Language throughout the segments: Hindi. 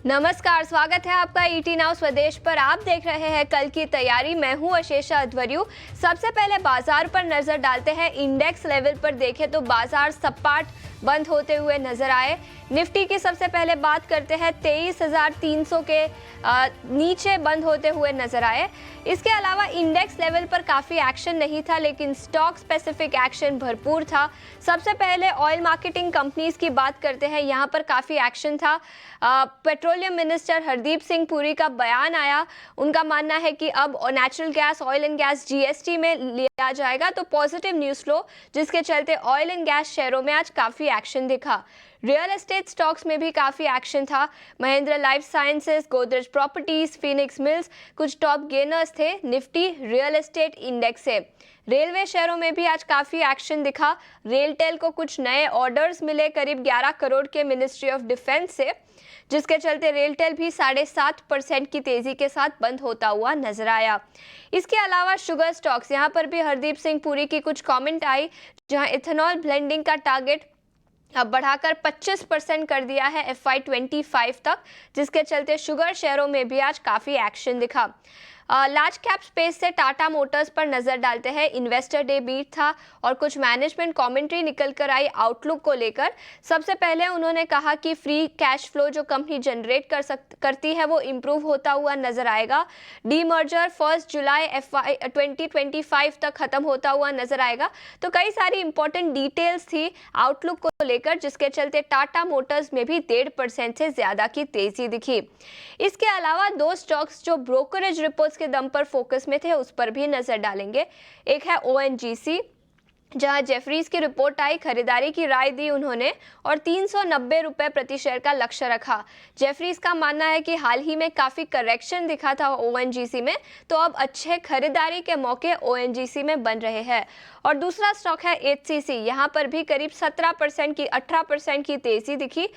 नमस्कार, स्वागत है आपका ईटी नाउ स्वदेश पर। आप देख रहे हैं कल की तैयारी। मैं हूं अशेषा अध्वर्यु। सबसे पहले बाजार पर नजर डालते हैं। इंडेक्स लेवल पर देखें तो बाजार सपाट बंद होते हुए नजर आए। निफ्टी की सबसे पहले बात करते हैं, 23,300 के नीचे बंद होते हुए नजर आए। इसके अलावा इंडेक्स लेवल पर काफ़ी एक्शन नहीं था, लेकिन स्टॉक स्पेसिफिक एक्शन भरपूर था। सबसे पहले ऑयल मार्केटिंग कंपनीज की बात करते हैं। यहाँ पर काफ़ी एक्शन था। पेट्रोलियम मिनिस्टर हरदीप सिंह पुरी का बयान आया। उनका मानना है कि अब natural gas, oil and gas GST में लिया जाएगा, तो पॉजिटिव न्यूज़ फ्लो, जिसके चलते ऑयल एंड गैस शेयरों में आज काफ़ी एक्शन दिखा। रियल एस्टेट स्टॉक्स में भी काफ़ी एक्शन था। Mahindra life sciences, Godrej properties, Phoenix mills कुछ टॉप गेनर्स थे निफ्टी रियल एस्टेट इंडेक्स से। रेलवे शेयरों में भी आज काफ़ी एक्शन दिखा। रेलटेल को कुछ नए ऑर्डर्स मिले करीब 11 करोड़ के मिनिस्ट्री ऑफ डिफेंस से, जिसके चलते रेलटेल भी 7.5% की तेजी के साथ बंद होता हुआ नजर आया। इसके अलावा शुगर स्टॉक्स, यहाँ पर भी हरदीप सिंह पुरी की कुछ कमेंट आई, जहां इथेनॉल ब्लेंडिंग का टारगेट अब बढ़ाकर 25% कर दिया है FY25 तक, जिसके चलते शुगर शेयरों में भी आज काफ़ी एक्शन दिखा। लार्ज कैप स्पेस से टाटा मोटर्स पर नजर डालते हैं। इन्वेस्टर डे बीट था और कुछ मैनेजमेंट कमेंट्री निकल कर आई आउटलुक को लेकर। सबसे पहले उन्होंने कहा कि फ्री कैश फ्लो जो कंपनी जनरेट करती है वो इम्प्रूव होता हुआ नजर आएगा। डीमर्जर 1 जुलाई FY2025 तक खत्म होता हुआ नजर आएगा। तो कई सारी इंपॉर्टेंट डिटेल्स थी आउटलुक को लेकर, जिसके चलते टाटा मोटर्स में भी 1.5% से ज्यादा की तेजी दिखी। इसके अलावा दो स्टॉक्स जो ब्रोकरेज रिपोर्ट्स के दम पर फोकस में थे, उस पर भी नजर डालेंगे। एक है ONGC, जहां जेफरीज की रिपोर्ट आई, खरीदारी की राय दी उन्होंने और 390 रुपए प्रति शेयर का लक्ष्य रखा। जेफरीज का मानना है कि हाल ही में काफी करेक्शन दिखा था ONGC में, तो अब अच्छे खरीदारी के मौके ONGC में बन रहे हैं। और दूसरा स्टॉक है HCC। यहाँ पर भी करीब 18% की तेजी दिखी।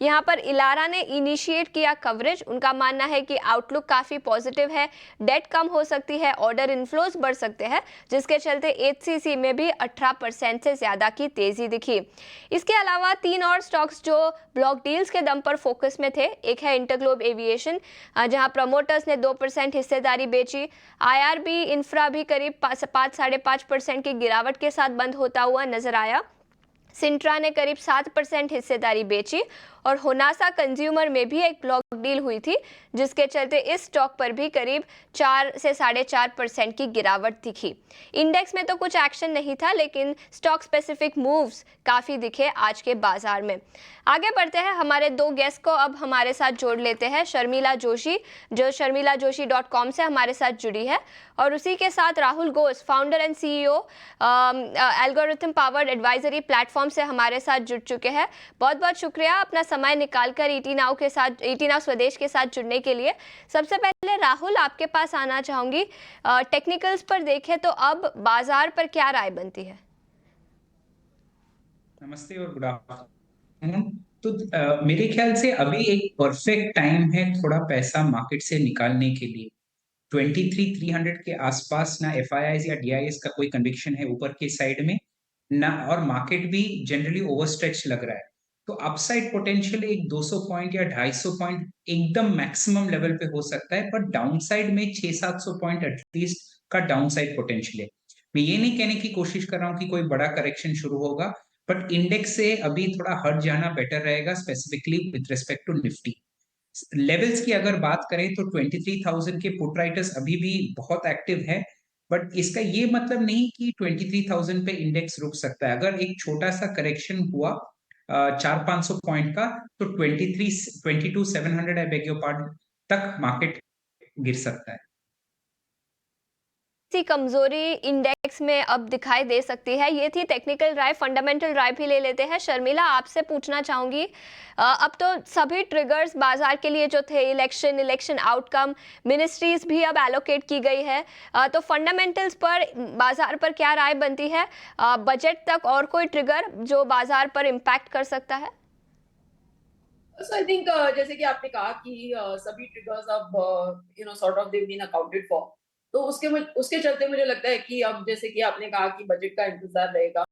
यहाँ पर इलारा ने इनिशिएट किया कवरेज। उनका मानना है कि आउटलुक काफ़ी पॉजिटिव है, डेट कम हो सकती है, ऑर्डर इनफ्लोज बढ़ सकते हैं, जिसके चलते HCC में भी 18% से ज़्यादा की तेज़ी दिखी। इसके अलावा तीन और स्टॉक्स जो ब्लॉक डील्स के दम पर फोकस में थे। एक है इंटरग्लोब एविएशन, जहां प्रमोटर्स ने 2% हिस्सेदारी बेची। IRB इंफ्रा भी करीब 5-5.5% की गिरावट के साथ बंद होता हुआ नजर आया। सिंट्रा ने करीब 7% हिस्सेदारी बेची और होनासा कंज्यूमर में भी एक ब्लॉक डील हुई थी, जिसके चलते इस स्टॉक पर भी करीब 4 से 4.5% की गिरावट दिखी। इंडेक्स में तो कुछ एक्शन नहीं था, लेकिन स्टॉक स्पेसिफिक मूव्स काफ़ी दिखे आज के बाजार में। आगे बढ़ते हैं, हमारे दो गेस्ट को अब हमारे साथ जोड़ लेते हैं। शर्मिला जोशी, जो sharmilajoshi.com से हमारे साथ जुड़ी है, और उसी के साथ Rahul Ghosh, founder and CEO algorithm powered advisory platform से हमारे साथ जुड़ चुके हैं। बहुत बहुत शुक्रिया अपना समय निकालकर ईटी नाउ स्वदेश के साथ जुड़ने के लिए। सबसे पहले राहुल, आपके पास आना चाहूंगी। टेक्निकल्स पर देखें तो अब बाजार पर क्या राय बनती है? नमस्ते और गुड आफ्टरनून। तो मेरे ख्याल से अभी एक परफेक्ट टाइम है थोड़ा पैसा मार्केट से निकालने के लिए। 23,300 के आसपास ना FIIs या DIs का कोई कन्विक्शन है ऊपर के साइड में ना, और मार्केट भी जनरली ओवरस्ट्रेच लग रहा है। तो अपसाइड पोटेंशियल एक 200 पॉइंट या 250 पॉइंट एकदम मैक्सिमम लेवल पे हो सकता है, पर डाउनसाइड में 600-700 पॉइंट एटलीस्ट का डाउनसाइड पोटेंशियल है। मैं ये नहीं कहने की कोशिश कर रहा हूँ कि कोई बड़ा करेक्शन शुरू होगा, बट इंडेक्स से अभी थोड़ा हट जाना बेटर रहेगा, specifically with respect to Nifty. Levels की अगर बात करें तो 23,000 के पुट राइटर्स अभी भी बहुत एक्टिव है, बट इसका ये मतलब नहीं कि 23,000 पे इंडेक्स रुक सकता है। अगर एक छोटा सा करेक्शन हुआ 400-500 पॉइंट का, तो 22,700 आई बेग योर पार्डन तक मार्केट गिर सकता है। सी कमजोरी इंडेक्स में अब दिखाई दे सकती है। ये थी टेक्निकल राय। फंडामेंटल राय भी ले लेते हैं। शर्मिला, आपसे पूछना चाहूंगी, अब तो सभी ट्रिगर्स बाजार के लिए जो थे, इलेक्शन आउटकम, मिनिस्ट्रीज भी अब एलोकेट की गई है, तो फंडामेंटल्स पर बाजार पर क्या राय बनती है? बजट तक और कोई ट्रिगर जो बाजार पर इम्पैक्ट कर सकता है? So I think जैसे कि आपने कहा कि सभी ट्रिगर्स अब sort of have been accounted for, तो उसके चलते मुझे लगता है कि अब जैसे कि आपने कहा कि बजट का इंतजार रहेगा,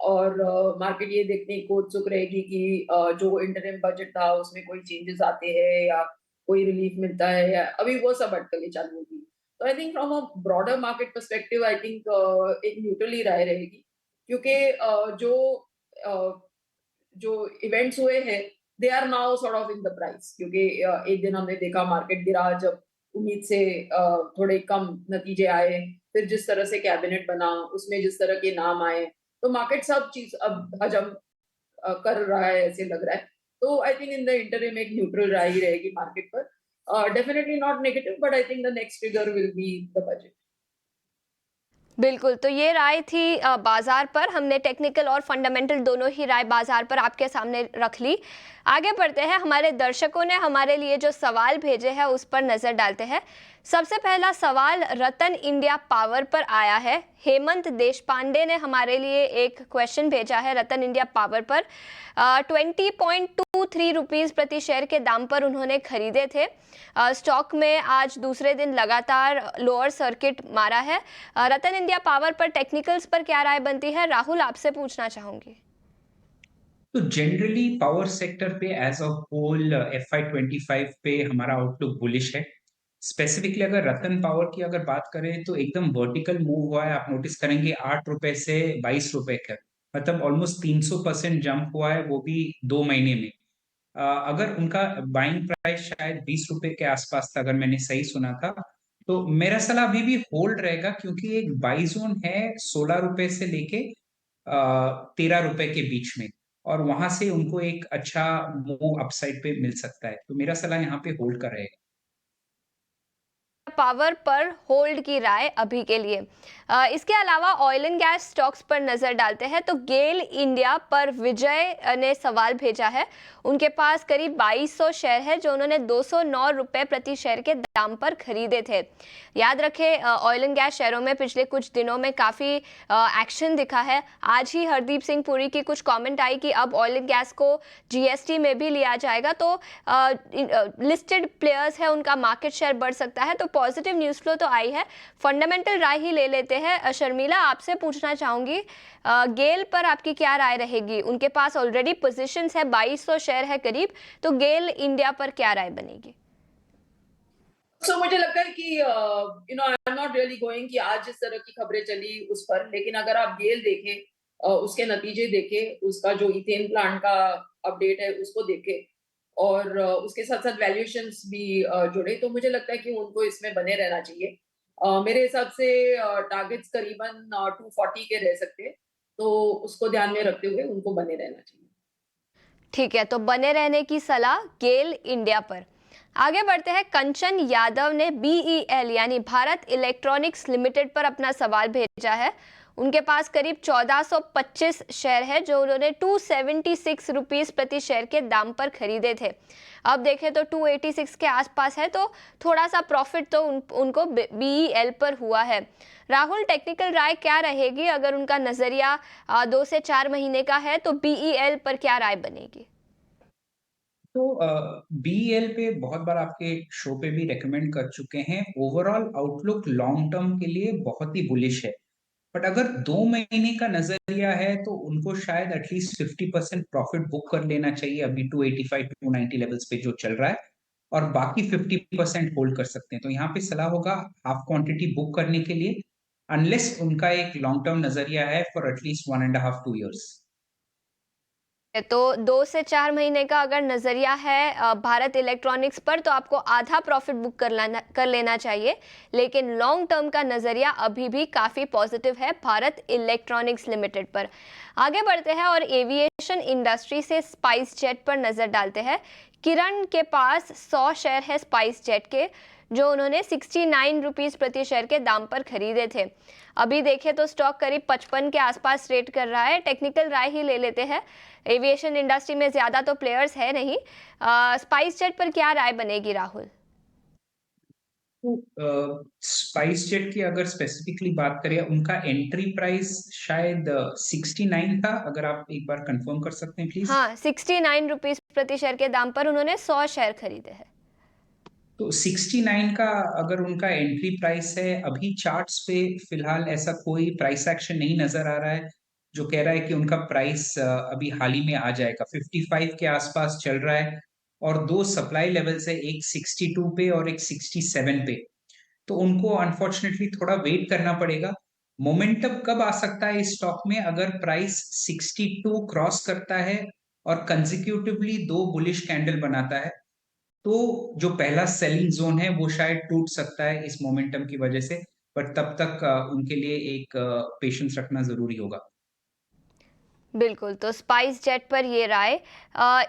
और मार्केट ये देखने को उत्सुक रहेगी कि जो इंटरिम बजट था उसमें कोई चेंजेस आते हैं या कोई रिलीफ मिलता है, या अभी वो सब अटकलें चालू होगी। तो I think from a broader market perspective I think एक न्यूट्रल ही राय रहेगी, क्योंकि अ, जो इवेंट्स हुए हैं they are now sort of in the price, क्योंकि एक दिन हमने देखा मार्केट गिरा जब उम्मीद से थोड़े कम नतीजे आए, फिर जिस तरह से कैबिनेट बना उसमें जिस तरह के नाम आए, तो मार्केट सब चीज अब हजम कर रहा है ऐसे लग रहा है। तो I think in the interim एक न्यूट्रल राय ही रहेगी मार्केट पर, definitely not negative, but I think the next trigger will be the budget. बिल्कुल, तो ये राय थी बाजार पर। हमने टेक्निकल और फंडामेंटल दोनों ही राय बाजार पर आपके सामने रख ली। आगे बढ़ते हैं, हमारे दर्शकों ने हमारे लिए जो सवाल भेजे हैं उस पर नज़र डालते हैं। सबसे पहला सवाल रतन इंडिया पावर पर आया है। हेमंत देशपांडे ने हमारे लिए एक क्वेश्चन भेजा है रतन इंडिया पावर पर। 20.23 रुपीज़ प्रति शेयर के दाम पर उन्होंने खरीदे थे। स्टॉक में आज दूसरे दिन लगातार लोअर सर्किट मारा है। रतन इंडिया पावर पर टेक्निकल्स पर क्या राय बनती है? राहुल, आपसे पूछना चाहूंगी। तो जनरली पावर सेक्टर पे एज अ होल FY25 पे हमारा आउटलुक बुलिश है। स्पेसिफिकली अगर रतन पावर की अगर बात करें तो एकदम वर्टिकल मूव हुआ है। आप नोटिस करेंगे 8 रुपए से 22 रुपए का, मतलब ऑलमोस्ट 300% जंप हुआ है, वो भी 2 महीने में। अगर उनका बाइंग प्राइस शायद 20 रुपए के आसपास था, अगर मैंने सही सुना था, तो मेरा सलाह अभी भी होल्ड रहेगा, क्योंकि एक बाई जोन है 16 रुपए से लेके 13 रुपए के बीच में, और वहां से उनको एक अच्छा मूव अपसाइड पे मिल सकता है। तो मेरा सलाह यहाँ पे होल्ड का रहेगा। पावर पर होल्ड की राय अभी के लिए। इसके अलावा ऑयल एंड गैस स्टॉक्स पर नजर डालते हैं तो गेल इंडिया पर विजय ने सवाल भेजा है। उनके पास करीब 2200 शेयर है जो उन्होंने 209 रुपए प्रति शेयर के दाम पर खरीदे थे। याद रखें, ऑयल एंड गैस शेयरों में पिछले कुछ दिनों में काफ़ी एक्शन दिखा है। आज ही हरदीप सिंह पुरी की कुछ कमेंट आई कि अब ऑयल एंड गैस को जीएसटी में भी लिया जाएगा, तो लिस्टेड प्लेयर्स है उनका मार्केट शेयर बढ़ सकता है। तो पॉजिटिव न्यूज़ फ्लो तो आई है। फंडामेंटल राय ही ले लेते हैं। शर्मिला, आपसे पूछना चाहूंगी, गेल पर आपकी क्या राय रहेगी? उनके पास ऑलरेडी पोजीशंस है, 2200 शेयर है करीब, तो गेल इंडिया पर क्या राय बनेगी? सो मुझे लगता है कि I am not really going कि आज जिस तरह की खबरें चली उस पर, लेकिन अगर आप गेल देखें, उसके नतीजे देखें, उसका जो इथेन प्लांट का अपडेट है उसको देखें, और उसके साथ साथ वैल्यूएशंस भी जुड़े, तो मुझे लगता है कि उनको इसमें बने रहना चाहिए। मेरे हिसाब से टारगेट्स करीबन 240 के रह सकते हैं, तो उसको ध्यान में रखते हुए उनको बने रहना चाहिए। ठीक है, तो बने रहने की सलाह गेल इंडिया पर। आगे बढ़ते हैं। कंचन यादव ने BEL यानी भारत इलेक्ट्रॉनिक्स लिमिटेड पर अपना सवाल भेजा है। उनके पास करीब 1425 शेयर है जो उन्होंने 276 रुपीज़ प्रति शेयर के दाम पर खरीदे थे। अब देखें तो 286 के आसपास है, तो थोड़ा सा प्रॉफिट तो उनको BEL पर हुआ है। राहुल, टेक्निकल राय क्या रहेगी? अगर उनका नज़रिया 2 से 4 महीने का है तो BEL पर क्या राय बनेगी? तो BEL पे बहुत बार आपके शो पे भी रेकमेंड कर चुके हैं। ओवरऑल आउटलुक लॉन्ग टर्म के लिए बहुत ही बुलिश है, बट अगर 2 महीने का नजरिया है तो उनको शायद एटलीस्ट 50% प्रॉफिट बुक कर लेना चाहिए अभी 285 290 लेवल्स पे जो चल रहा है, और बाकी 50% होल्ड कर सकते हैं। तो यहाँ पे सलाह होगा हाफ क्वांटिटी बुक करने के लिए, अनलेस उनका एक लॉन्ग टर्म नजरिया है फॉर एटलीस्ट 1.5 2 years। तो 2 से 4 महीने का अगर नज़रिया है भारत इलेक्ट्रॉनिक्स पर, तो आपको आधा प्रॉफिट बुक कर लेना चाहिए। लेकिन लॉन्ग टर्म का नज़रिया अभी भी काफ़ी पॉजिटिव है भारत इलेक्ट्रॉनिक्स लिमिटेड पर। आगे बढ़ते हैं और एविएशन इंडस्ट्री से स्पाइस जेट पर नज़र डालते हैं। किरण के पास 100 शेयर है स्पाइस जेट के, जो उन्होंने 69 रुपीज़ प्रति शेयर के दाम पर खरीदे थे। अभी देखें तो स्टॉक करीब 55 के आसपास ट्रेड कर रहा है। टेक्निकल राय ही ले लेते हैं। एविएशन इंडस्ट्री में ज़्यादा तो प्लेयर्स है नहीं। स्पाइस जेट पर क्या राय बनेगी राहुल? तो स्पाइस जेट की अगर स्पेसिफिकली बात करें, उनका एंट्री प्राइस शायद 69 था। अगर आप एक बार कंफर्म कर सकते हैं प्लीज। हाँ, 69 रुपीज़ प्रति शेयर के दाम पर उन्होंने 100 शेयर खरीदे हैं। तो 69 का अगर उनका एंट्री प्राइस है, अभी चार्ट्स पे फिलहाल ऐसा कोई प्राइस एक्शन नहीं नजर आ रहा है। जो कह रहा है कि उनका प्राइस अभी हाल ही में आ जाएगा, 55 के आसपास चल रहा है और दो सप्लाई लेवल्स है, एक 62 पे और एक 67 पे। तो उनको अनफॉर्चुनेटली थोड़ा वेट करना पड़ेगा। मोमेंटम कब आ सकता है इस स्टॉक में? अगर प्राइस 62 क्रॉस करता है और कंसेक्यूटिवली दो बुलिश कैंडल बनाता है, तो जो पहला सेलिंग जोन है वो शायद टूट सकता है इस मोमेंटम की वजह से, बट तब तक उनके लिए एक पेशेंस रखना जरूरी होगा। बिल्कुल, तो स्पाइस जेट पर ये राय।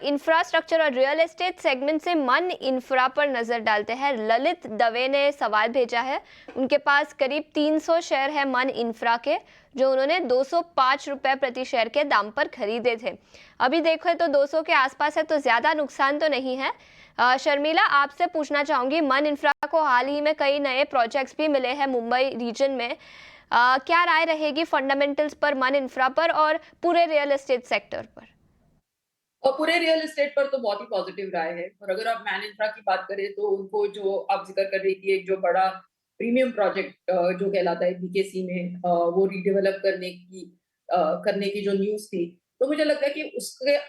इंफ्रास्ट्रक्चर और रियल एस्टेट सेगमेंट से मन इंफ्रा पर नज़र डालते हैं। ललित दवे ने सवाल भेजा है। उनके पास करीब 300 शेयर है मन इंफ्रा के, जो उन्होंने 205 रुपए प्रति शेयर के दाम पर खरीदे थे। अभी देखो तो 200 के आसपास है, तो ज़्यादा नुकसान तो नहीं है। शर्मिला, आपसे पूछना चाहूँगी, मन इंफ्रा को हाल ही में कई नए प्रोजेक्ट्स भी मिले हैं मुंबई रीजन में। क्या राय रहेगी फंडामेंटल्स पर, मन इंफ्रा पर और पूरे रियल एस्टेट सेक्टर पर? और पूरे रियल एस्टेट पर तो बहुत ही पॉजिटिव राय है। और अगर आप मैन इंफ्रा की बात करें तो उनको जो आप जिक्र कर रही थी, एक जो बड़ा प्रीमियम प्रोजेक्ट जो कहलाता है बीकेसी में, वो रीडेवलप करने की जो न्यूज थी, तो मुझे लगता है कि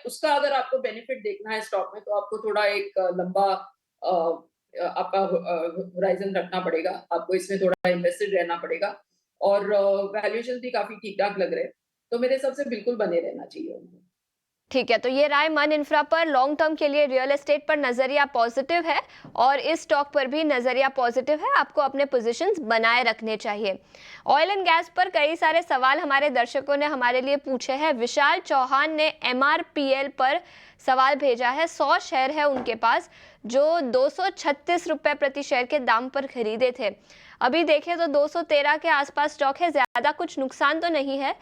उसका अगर आपको बेनिफिट देखना है स्टॉक में, तो आपको थोड़ा एक लंबा आपका होराइजन रखना पड़ेगा। आपको इसमें थोड़ा इन्वेस्टेड रहना पड़ेगा और वैल्यूएशन भी काफी ठीक ठाक लग रहे हैं, तो मेरे हिसाब से बिल्कुल बने रहना चाहिए उनको। ठीक है, तो ये राय मन इंफ्रा पर लॉन्ग टर्म के लिए रियल एस्टेट पर नजरिया पॉजिटिव है और इस स्टॉक पर भी नजरिया पॉजिटिव है। आपको अपने पोजीशंस बनाए रखने चाहिए। ऑयल एंड गैस पर कई सारे सवाल हमारे दर्शकों ने हमारे लिए पूछे हैं। विशाल चौहान ने एमआरपीएल पर सवाल भेजा है। 100 शेयर है उनके पास, जो 236 रुपए प्रति शेयर के दाम पर खरीदे थे। अभी देखें तो 213 के आसपास स्टॉक है, ज्यादा कुछ नुकसान तो नहीं है।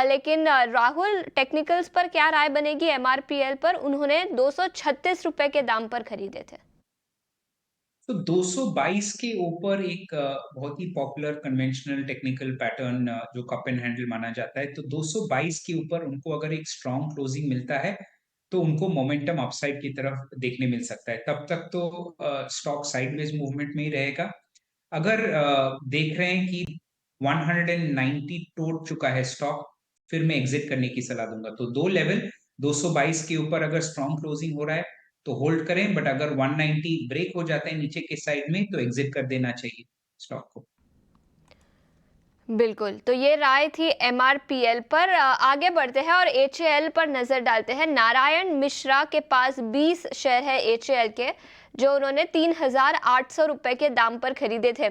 लेकिन राहुल, टेक्निकल्स पर क्या राय बनेगी एमआरपीएल पर? उन्होंने 236 रुपए के दाम पर खरीदे थे। तो 222 के ऊपर एक बहुत ही पॉपुलर कन्वेंशनल टेक्निकल पैटर्न जो कप एंड हैंडल माना जाता है, तो 222 के ऊपर उनको अगर एक स्ट्रॉन्ग क्लोजिंग मिलता है तो उनको मोमेंटम अपसाइड की तरफ देखने मिल सकता है। तब तक तो स्टॉक साइडवेज मूवमेंट में ही रहेगा। अगर देख रहे हैं कि 190 तोड़ चुका है स्टॉक, फिर मैं एग्जिट करने की सलाह दूंगा। तो दो लेवल, 222 के ऊपर अगर स्ट्रॉन्ग क्लोजिंग हो रहा है तो होल्ड करें, बट अगर 190 ब्रेक हो जाता है नीचे के साइड में तो एग्जिट कर देना चाहिए स्टॉक को। बिल्कुल, तो ये राय थी एमआरपीएल पर। आगे बढ़ते हैं और एचएएल पर नजर डालते हैं। नारायण मिश्रा के पास 20 शेयर है एचएएल के, जो उन्होंने 3,800 रुपए के दाम पर खरीदे थे।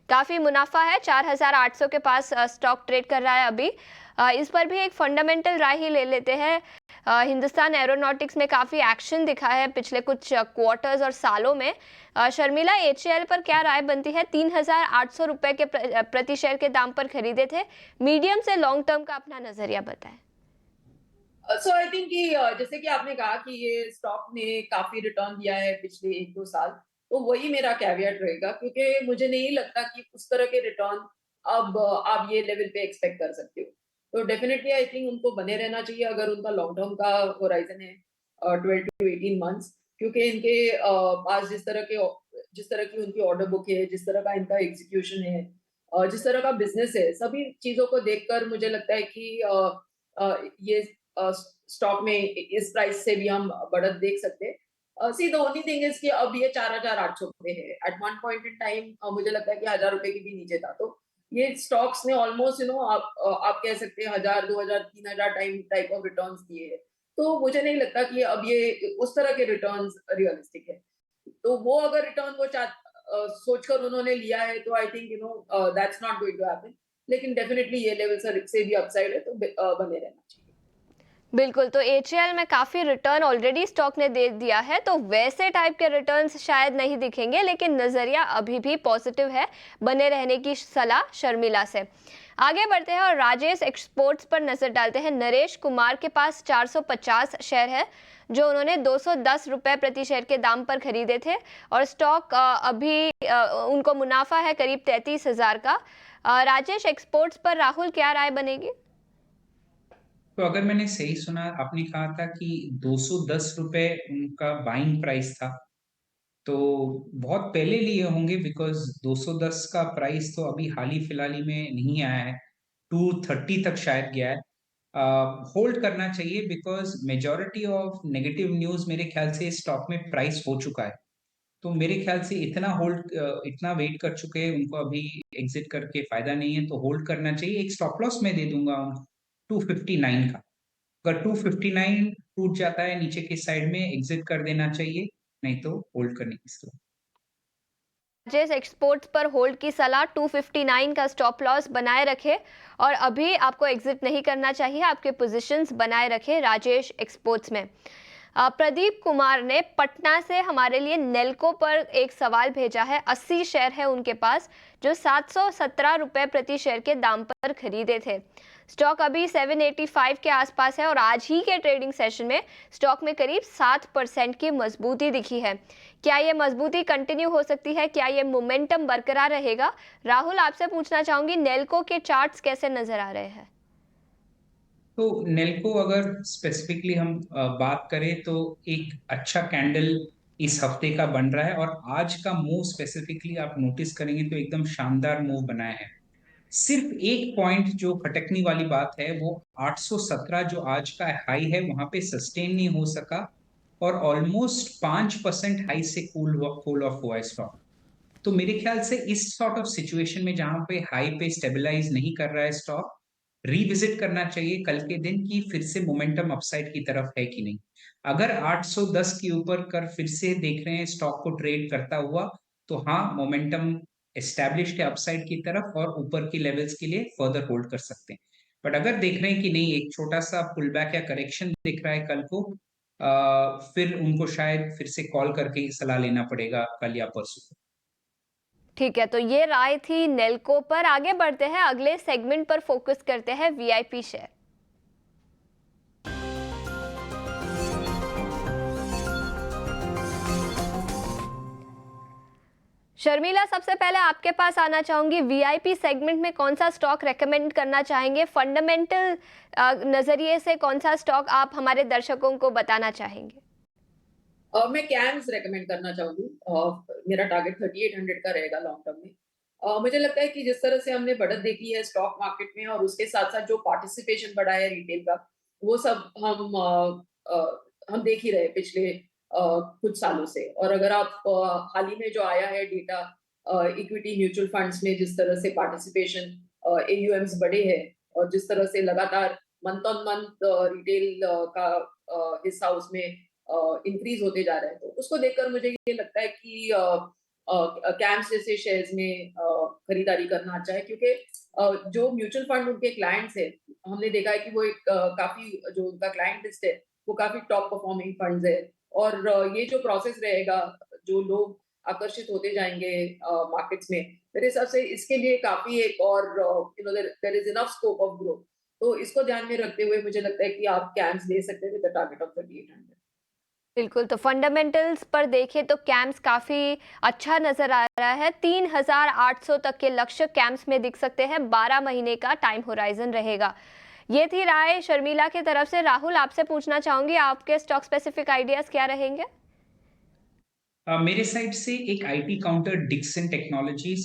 काफी मुनाफा है, 4,800 के पास स्टॉक ट्रेड कर रहा है अभी। इस पर भी एक फंडामेंटल राय ही ले लेते हैं। हिंदुस्तान एरोनॉटिक्स में काफी एक्शन दिखा है पिछले कुछ क्वार्टर्स और सालों में। शर्मिला, एचएएल पर क्या राय बनती है? 3,800 रुपए के प्रति शेयर के दाम पर खरीदे थे। मीडियम से लॉन्ग टर्म का अपना नजरिया बताएं। सो आई थिंक कि जैसे कि आपने कहा कि ये स्टॉक ने काफी रिटर्न दिया है पिछले 1-2 साल, तो वही मेरा कैविएट रहेगा, क्योंकि मुझे नहीं लगता कि उस तरह के रिटर्न अब आप ये लेवल पे एक्सपेक्ट कर सकते हो। तो डेफिनेटली आई थिंक उनको बने रहना चाहिए अगर उनका लॉन्ग टर्म का होराइजन है 12 टू 18 मंथ्स, क्योंकि इनके पास जिस तरह की उनकी ऑर्डर बुक है, जिस तरह का इनका एग्जीक्यूशन है, जिस तरह का बिजनेस है, सभी चीजों को देखकर मुझे लगता है कि ये स्टॉक में इस प्राइस से भी हम बढ़त देख सकते हैं। See the only thing is कि अब ये 4,800 पे है। At one point in time मुझे लगता है कि 1,000 रुपए की भी नीचे था, तो ये स्टॉक्स ने ऑलमोस्ट आप कह सकते हैं 1,000, 2,000, 3,000 टाइप ऑफ रिटर्न्स दिए हैं। तो मुझे नहीं लगता कि अब ये उस तरह के रिटर्न्स रियलिस्टिक है। तो वो अगर रिटर्न सोचकर उन्होंने लिया है, तो I think that's not going to happen. लेकिन डेफिनेटली ये लेवल से भी अपसाइड है, तो बने रहना चाहिए। बिल्कुल, तो एचएएल में काफ़ी रिटर्न ऑलरेडी स्टॉक ने दे दिया है, तो वैसे टाइप के रिटर्न्स शायद नहीं दिखेंगे, लेकिन नज़रिया अभी भी पॉजिटिव है। बने रहने की सलाह शर्मिला से। आगे बढ़ते हैं और राजेश एक्सपोर्ट्स पर नज़र डालते हैं। नरेश कुमार के पास 450 शेयर है, जो उन्होंने 210 रुपए प्रति शेयर के दाम पर खरीदे थे और स्टॉक अभी उनको मुनाफा है करीब 33,000 का। राजेश एक्सपोर्ट्स पर राहुल, क्या राय बनेगी? तो अगर मैंने सही सुना, आपने कहा था कि 210 रुपए उनका बाइंग प्राइस था, तो बहुत पहले लिए होंगे, बिकॉज 210 का प्राइस तो अभी हाल ही फिलहाल ही में नहीं आया है, 230 तक शायद गया है। होल्ड करना चाहिए because majority of negative news मेरे ख्याल से स्टॉक में प्राइस हो चुका है। तो मेरे ख्याल से इतना वेट कर चुके हैं, उनको अभी एग्जिट करके फायदा नहीं है, तो होल्ड करना चाहिए। एक स्टॉप लॉस मैं दे दूंगा 259 का। अगर 259 टूट जाता है नीचे की साइड में, एग्जिट कर देना चाहिए, नहीं तो होल्ड करने की सलाह। राजेश, एक्सपोर्ट्स पर होल्ड की सलाह, 259 का स्टॉप लॉस बनाए रखे और अभी आपको एग्जिट नहीं करना चाहिए, आपके पोजीशंस बनाए रखे राजेश एक्सपोर्ट्स में। प्रदीप कुमार ने पटना से हमारे लिए नेल्को पर एक सवाल भेजा है। 80 शेयर है उनके पास, जो 717 रुपए प्रति शेयर के दाम पर खरीदे थे। स्टॉक अभी 785 के आसपास है और आज ही के ट्रेडिंग सेशन में स्टॉक में करीब 7% की मजबूती दिखी है। क्या ये मजबूती कंटिन्यू हो सकती है? क्या ये मोमेंटम बरकरार रहेगा? राहुल, आपसे पूछना चाहूंगी, नेल्को के चार्ट्स कैसे नजर आ रहे हैं? तो नेल्को अगर स्पेसिफिकली हम बात करें तो एक अच्छा कैंडल इस हफ्ते का बन रहा है, और आज का मूव स्पेसिफिकली आप नोटिस करेंगे तो एकदम शानदार मूव बनाया है। सिर्फ एक पॉइंट जो खटकने वाली बात है, वो 817 जो आज का हाई है वहां पे सस्टेन नहीं हो सका, और ऑलमोस्ट 5% हाई से कूल ऑफ हुआ है स्टॉक। तो मेरे ख्याल से इस सॉर्ट ऑफ सिचुएशन में जहां पे हाई पे स्टेबलाइज नहीं कर रहा है स्टॉक, रिविजिट करना चाहिए कल के दिन कि फिर से मोमेंटम अपसाइड की तरफ है कि नहीं। अगर 810 के ऊपर कर फिर से देख रहे हैं स्टॉक को ट्रेड करता हुआ, तो हाँ, मोमेंटम एस्टैब्लिश्ड है अपसाइड की तरफ, और ऊपर की लेवल्स के लिए फर्दर होल्ड कर सकते हैं। बट अगर देख रहे हैं कि नहीं, एक छोटा सा पुल बैक या करेक्शन दिख रहा है कल को, फिर उनको शायद फिर से कॉल करके सलाह लेना पड़ेगा कल या परसों। ठीक है, तो ये राय थी नेल्को पर। आगे बढ़ते हैं, अगले सेगमेंट पर फोकस करते हैं, वीआईपी शेयर। शर्मिला, सबसे पहले आपके पास आना चाहूंगी। वीआईपी सेगमेंट में कौन सा स्टॉक रेकमेंड करना चाहेंगे? फंडामेंटल नजरिए से कौन सा स्टॉक आप हमारे दर्शकों को बताना चाहेंगे? मैं कैम्स रेकमेंड करना चाहूंगी। मेरा टारगेट 3800 का रहेगा लॉन्ग टर्म में। मुझे लगता है कि जिस तरह से हमने बढ़त देखी है स्टॉक मार्केट में, और उसके साथ साथ जो पार्टिसिपेशन बढ़ा है रिटेल का, वो सब हम देख ही रहे पिछले कुछ सालों से। और अगर आप हाल ही में जो आया है डेटा, इक्विटी म्यूचुअल फंड्स में जिस तरह से पार्टिसिपेशन एयूएम्स बढ़े हैं, और जिस तरह से लगातार मंथ ऑन मंथ रिटेल का हिस्सा उसमें इंक्रीज होते जा रहे हैं, तो उसको देखकर मुझे ये लगता है कि कैम्स जैसे शेयर्स में खरीदारी करना अच्छा है। क्योंकि जो म्यूचुअल फंड उनके क्लाइंट्स है, हमने देखा है कि वो एक काफी, जो उनका क्लाइंट लिस्ट है वो काफी टॉप परफॉर्मिंग फंड्स है। और ये जो प्रोसेस रहेगा, जो लोग आकर्षित होते जाएंगे मार्केट्स में, मेरे हिसाब से इसके लिए काफी एक और there is enough scope of growth. तो इसको ध्यान में रखते हुए मुझे लगता है कि आप कैम्स ले सकते हैं विद द टारगेट ऑफ 3800। बिल्कुल, तो फंडामेंटल्स पर देखें तो कैम्स काफ़ी अच्छा नज़र आ रहा है। 3800 तक के लक्ष्य कैम्स में दिख सकते हैं। 12 महीने का टाइम होराइजन रहेगा। ये थी राय शर्मिला की तरफ से। राहुल, आपसे पूछना चाहूंगी, आपके स्टॉक स्पेसिफिक आइडियाज क्या रहेंगे? मेरे साइड से एक IT counter Dixon Technologies,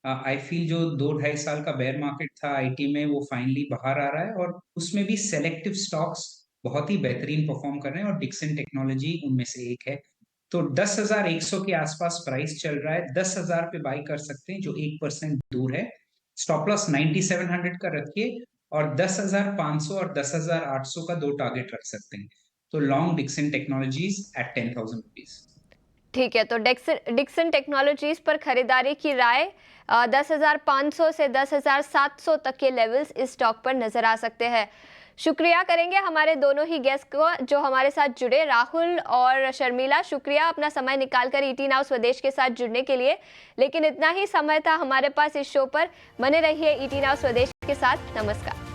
I feel जो 2-2.5 साल का बेयर मार्केट था आईटी में, वो फाइनली बाहर आ रहा है, और उसमें भी सेलेक्टिव स्टॉक्स बहुत ही बेहतरीन परफॉर्म कर रहे हैं, और डिक्सन टेक्नोलॉजी उनमें से एक है। तो 10,100 के आसपास प्राइस चल रहा है, 10,000 पे बाई कर सकते हैं, जो 1% दूर है। स्टॉप लॉस 9700 का रखिए, और 10,500 और 10,800 का 2 टारगेट रख सकते हैं। तो long Dixon Technologies at 10,000 rupees. ठीक है, तो डिक्सन टेक्नोलॉजीज पर खरीदारी की राय। 10,500 से 10,700 तक के लेवल्स इस स्टॉक पर नजर आ सकते हैं। शुक्रिया करेंगे हमारे दोनों ही गेस्ट को जो हमारे साथ जुड़े, राहुल और शर्मिला। शुक्रिया अपना समय निकालकर ईटी नाउ स्वदेश के साथ जुड़ने के लिए। लेकिन इतना ही समय था हमारे पास इस शो पर। बने रहिए ईटी नाउ स्वदेश के साथ। नमस्कार।